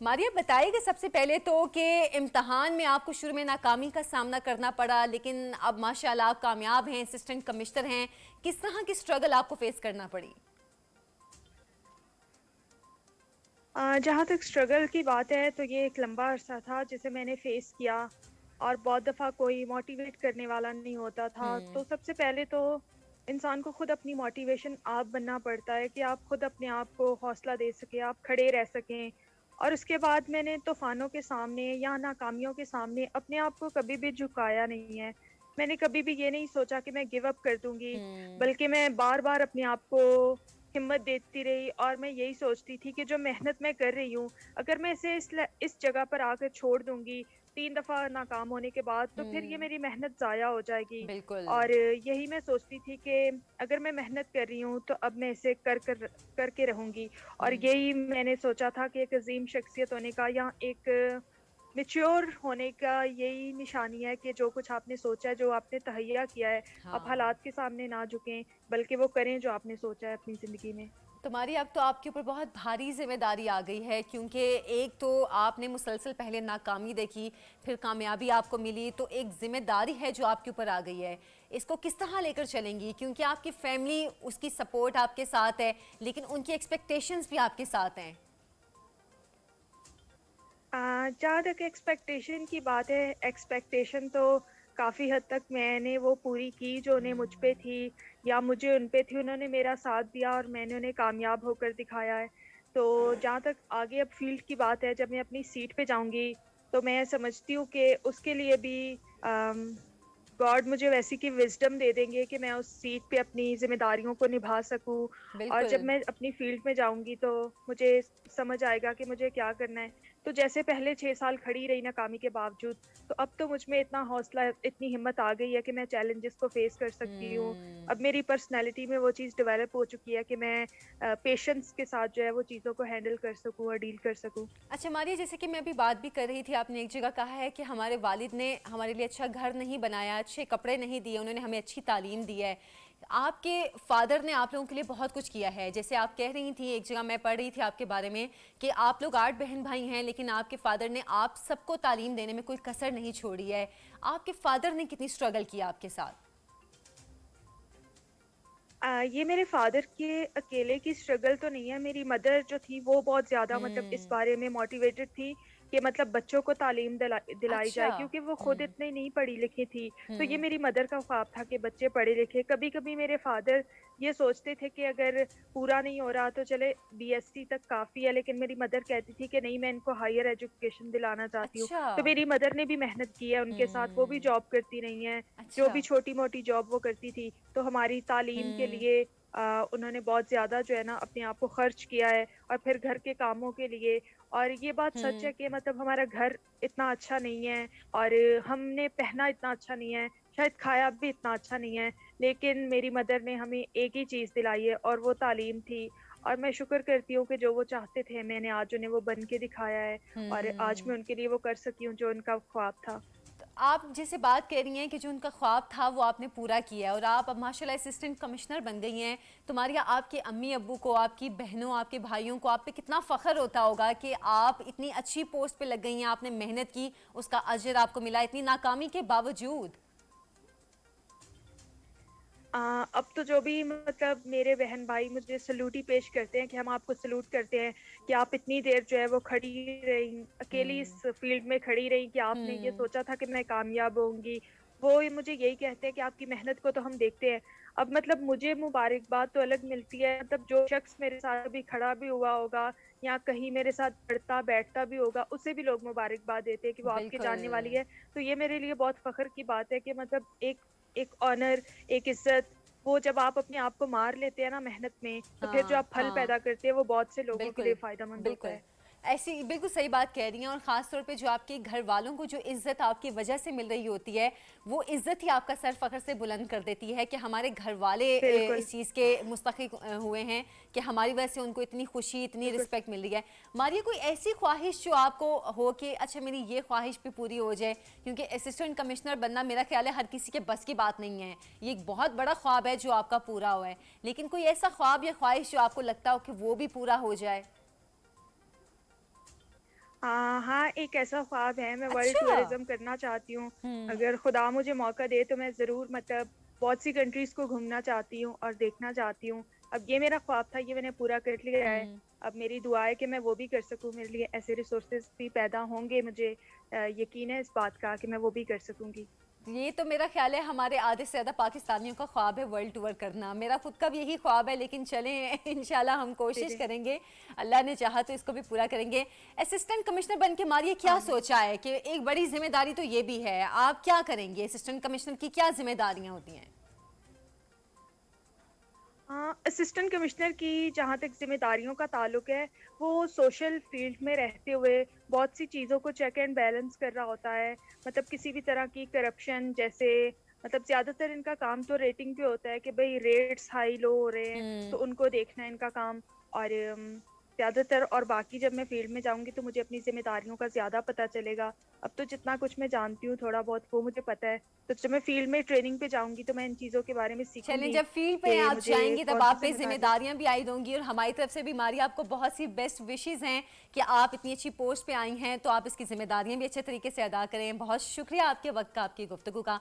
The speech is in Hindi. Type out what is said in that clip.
मारिया बताइए सबसे पहले तो कि इम्तहान में आपको शुरू में नाकामी का सामना करना पड़ा, लेकिन अब माशाल्लाह आप कामयाब हैं, असिस्टेंट कमिश्नर हैं। किस तरह की स्ट्रगल आपको फेस करना पड़ी? जहाँ तक स्ट्रगल की बात है तो ये एक लंबा अरसा था जिसे मैंने फेस किया। और बहुत दफ़ा कोई मोटिवेट करने वाला नहीं होता था। हम्म। तो सबसे पहले तो इंसान को खुद अपनी मोटिवेशन आप बनना पड़ता है कि आप खुद अपने आप को हौसला दे सकें, आप खड़े रह सकें। और उसके बाद मैंने तूफ़ानों के सामने या नाकामियों के सामने अपने आप को कभी भी झुकाया नहीं है। मैंने कभी भी ये नहीं सोचा कि मैं गिव अप कर दूँगी, हम्म। बल्कि मैं बार-बार अपने आप को हिम्मत देती रही। और मैं यही सोचती थी कि जो मेहनत मैं कर रही हूँ, अगर मैं इसे इस जगह पर आकर छोड़ दूँगी, 3 दफ़ा नाकाम होने के बाद, तो फिर ये हम्म। मेरी मेहनत ज़ाया हो जाएगी। बिल्कुल। और यही मैं सोचती थी कि अगर मैं मेहनत कर रही हूँ, तो अब मैं इसे करके रहूँगी। और हम्म। यही मैंने सोचा था कि एक अज़ीम शख्सियत होने का या एक मैच्योर होने का यही निशानी है कि जो कुछ आपने सोचा है, जो आपने तहैया किया है, आप हाँ। हालात के सामने ना झुकें, बल्कि वो करें जो आपने सोचा है अपनी ज़िंदगी में। तुम्हारी अब तो आपके ऊपर बहुत भारी जिम्मेदारी आ गई है, क्योंकि एक तो आपने मुसलसल पहले नाकामी देखी, फिर कामयाबी आपको मिली, तो एक जिम्मेदारी है जो आपके ऊपर आ गई है। इसको किस तरह लेकर चलेंगी, क्योंकि आपकी फैमिली उसकी सपोर्ट आपके साथ है, लेकिन उनकी एक्सपेक्टेशंस भी आपके साथ हैं। जहाँ तक एक्सपेक्टेशन की बात है, एक्सपेक्टेशन तो काफ़ी हद तक मैंने वो पूरी की जो उन्हें मुझ पे थी या मुझे उन पे थी। उन्होंने मेरा साथ दिया और मैंने उन्हें कामयाब होकर दिखाया है। तो जहाँ तक आगे अब फ़ील्ड की बात है, जब मैं अपनी सीट पे जाऊँगी, तो मैं समझती हूँ कि उसके लिए भी अम गॉड मुझे वैसी की विज़डम दे देंगे कि मैं उस सीट पे अपनी ज़िम्मेदारियों को निभा सकूँ। और जब बिल्कुल। मैं अपनी फ़ील्ड में जाऊँगी तो मुझे समझ आएगा कि मुझे क्या करना है। तो जैसे पहले 6 साल खड़ी रही नाकामी के बावजूद, तो अब तो मुझ में इतना हौसला, इतनी हिम्मत आ गई है कि मैं चैलेंजेस को फ़ेस कर सकती हूँ। अब मेरी पर्सनैलिटी में वो चीज़ डेवलप हो चुकी है कि मैं पेशेंस के साथ जो है वो चीज़ों को हैंडल कर सकूँ और डील कर सकूँ। अच्छा मारिया, जैसे कि मैं अभी बात भी कर रही थी, आपने एक जगह कहा है कि हमारे वालिद ने हमारे लिए अच्छा घर नहीं बनाया, अच्छे कपड़े नहीं दिए, उन्होंने हमें अच्छी तालीम दी है। आपके फादर ने आप लोगों के लिए बहुत कुछ किया है। जैसे आप कह रही थी, एक जगह मैं पढ़ रही थी आपके बारे में कि आप लोग 8 बहन भाई हैं, लेकिन आपके फादर ने आप सबको तालीम देने में कोई कसर नहीं छोड़ी है। आपके फादर ने कितनी स्ट्रगल किया आपके साथ? ये मेरे फ़ादर के अकेले की स्ट्रगल तो नहीं है। मेरी मदर जो थी वो बहुत ज़्यादा मतलब इस हम्म। बारे में मोटिवेटेड थी कि मतलब बच्चों को तालीम दिलाई अच्छा। जाए, क्योंकि वो खुद हम्म। इतनी नहीं पढ़ी लिखी थी। तो ये हम्म। मेरी मदर का ख्वाब था कि बच्चे पढ़े लिखे। कभी-कभी मेरे फ़ादर ये सोचते थे कि अगर पूरा नहीं हो रहा तो चले बीएससी तक काफ़ी है, लेकिन मेरी मदर कहती थी कि नहीं, मैं इनको हायर एजुकेशन दिलाना चाहती हूँ। अच्छा। तो मेरी मदर ने भी मेहनत की है उनके साथ, वो भी हम्म। जॉब करती रही हैं। जो अच्छा। भी छोटी-मोटी जॉब वो करती थी, तो हमारी तालीम के हम्म। लिए उन्होंने बहुत ज़्यादा जो है ना अपने आप को खर्च किया है, और फिर घर के कामों के लिए। और ये बात सच हम्म। है कि मतलब हमारा घर इतना अच्छा नहीं है, और हमने पहना इतना अच्छा नहीं है, शायद खाया भी इतना अच्छा नहीं है, लेकिन मेरी मदर ने हमें एक ही चीज़ दिलाई है और वो तालीम थी। और मैं शुक्र करती हूँ कि जो वो चाहते थे मैंने आज उन्हें वो बन के दिखाया है, और आज हम्म। मैं उनके लिए वो कर सकी हूँ जो उनका ख्वाब था। तो आप जैसे बात कह रही हैं कि जो उनका ख्वाब था वो आपने पूरा किया है, और आप अब माशाल्लाह असिस्टेंट कमिश्नर बन गई हैं। तुम्हारी आपके अम्मी अब्बू को, आपकी बहनों, आपके भाइयों को आप पे कितना फ़ख्र होता होगा कि आप इतनी अच्छी पोस्ट पे लग गई हैं, आपने मेहनत की, उसका अजर आपको मिला इतनी नाकामी के बावजूद। अब तो जो भी मतलब मेरे बहन भाई मुझे सैल्यूट ही पेश करते हैं कि हम आपको सैल्यूट करते हैं कि आप इतनी देर जो है वो खड़ी रही, अकेली इस हम्म। फील्ड में खड़ी रही, कि आपने ये हम्म। सोचा था कि मैं कामयाब होंगी। वो ये मुझे यही कहते हैं कि आपकी मेहनत को तो हम देखते हैं। अब मतलब मुझे मुबारकबाद तो अलग मिलती है, मतलब जो शख्स मेरे साथ अभी खड़ा भी हुआ होगा या कहीं मेरे साथ पढ़ता बैठता भी होगा, उसे भी लोग मुबारकबाद देते हैं कि वो आपके बिल्कुल। जानने वाली है। तो ये मेरे लिए बहुत फख्र की बात है कि मतलब एक एक ऑनर, एक इज्जत, वो जब आप अपने आप को मार लेते हैं ना मेहनत में, तो फिर जो हाँ। आप फल हाँ। पैदा करते हैं वो बहुत से लोगों के लिए बिल्कुल। फ़ायदेमंद होता बिल्कुल। है। ऐसी बिल्कुल सही बात कह रही हैं, और ख़ास तौर पे जो आपके घर वालों को जो इज़्ज़त आपकी वजह से मिल रही होती है, वो इज़्ज़त ही आपका सर फ़ख्र से बुलंद कर देती है कि हमारे घर वाले बिल्कुल, इस चीज़ के मुस्तहिक हुए हैं कि हमारी वजह से उनको इतनी खुशी, इतनी बिल्कुल। रिस्पेक्ट मिल रही है। मारिया, कोई ऐसी ख्वाहिश जो आपको हो कि अच्छा मेरी ये ख्वाहिश भी पूरी हो जाए, क्योंकि असिस्टेंट कमिश्नर बनना मेरा ख्याल है हर किसी के बस की बात नहीं है। ये एक बहुत बड़ा ख्वाब है जो आपका पूरा हुआ है, लेकिन कोई ऐसा ख्वाब या ख्वाहिश जो आपको लगता हो कि वो भी पूरा हो जाए? हाँ, एक ऐसा ख्वाब है, मैं वर्ल्ड अच्छा। टूरिज़्म करना चाहती हूँ। हम्म। अगर खुदा मुझे मौका दे तो मैं ज़रूर मतलब बहुत सी कंट्रीज़ को घूमना चाहती हूँ और देखना चाहती हूँ। अब ये मेरा ख्वाब था, ये मैंने पूरा कर लिया है। हम्म। अब मेरी दुआ है कि मैं वो भी कर सकूँ, मेरे लिए ऐसे रिसोर्सेज़ भी पैदा होंगे, मुझे यकीन है इस बात का कि मैं वो भी कर सकूँगी। ये तो मेरा ख्याल है हमारे आधे से ज़्यादा पाकिस्तानियों का ख्वाब है वर्ल्ड टूर करना। मेरा खुद का भी यही ख्वाब है, लेकिन चलें इंशाल्लाह हम कोशिश फिर करेंगे। अल्लाह ने चाहा तो इसको भी पूरा करेंगे। असिस्टेंट कमिश्नर बन के मारिए क्या आमीन। सोचा है कि एक बड़ी जिम्मेदारी तो ये भी है, आप क्या करेंगे? असिस्टेंट कमिश्नर की क्या जिम्मेदारियां होती हैं? असिस्टेंट कमिश्नर की जहाँ तक ज़िम्मेदारियों का ताल्लुक है, वो सोशल फ़ील्ड में रहते हुए बहुत सी चीज़ों को चेक एंड बैलेंस कर रहा होता है। मतलब किसी भी तरह की करप्शन जैसे मतलब ज़्यादातर इनका काम तो रेटिंग पे होता है कि भई रेट्स हाई लो हो रहे हैं, तो हम्म। उनको देखना है इनका काम। और ज़्यादातर और बाकी जब मैं फ़ील्ड में जाऊँगी तो मुझे अपनी ज़िम्मेदारियों का ज़्यादा पता चलेगा। अब तो जितना कुछ मैं जानती हूँ थोड़ा बहुत वो मुझे पता है। तो जब मैं फ़ील्ड में ट्रेनिंग पे जाऊँगी तो मैं इन चीज़ों के बारे में चलें, सीखूँगी जब फील्ड पे कि आप मुझे जाएंगी तब कौन-सी आप पे ज़िम्मेदारी। जिम्मेदारियां भी आई होंगी, और हमारी तरफ से भी मारी आपको बहुत सी बेस्ट विशेस हैं कि आप इतनी अच्छी पोस्ट पे आई हैं, तो आप इसकी जिम्मेदारियां भी अच्छे तरीके से अदा करें। बहुत शुक्रिया आपके वक्त का, आपकी गुफ्तगू का।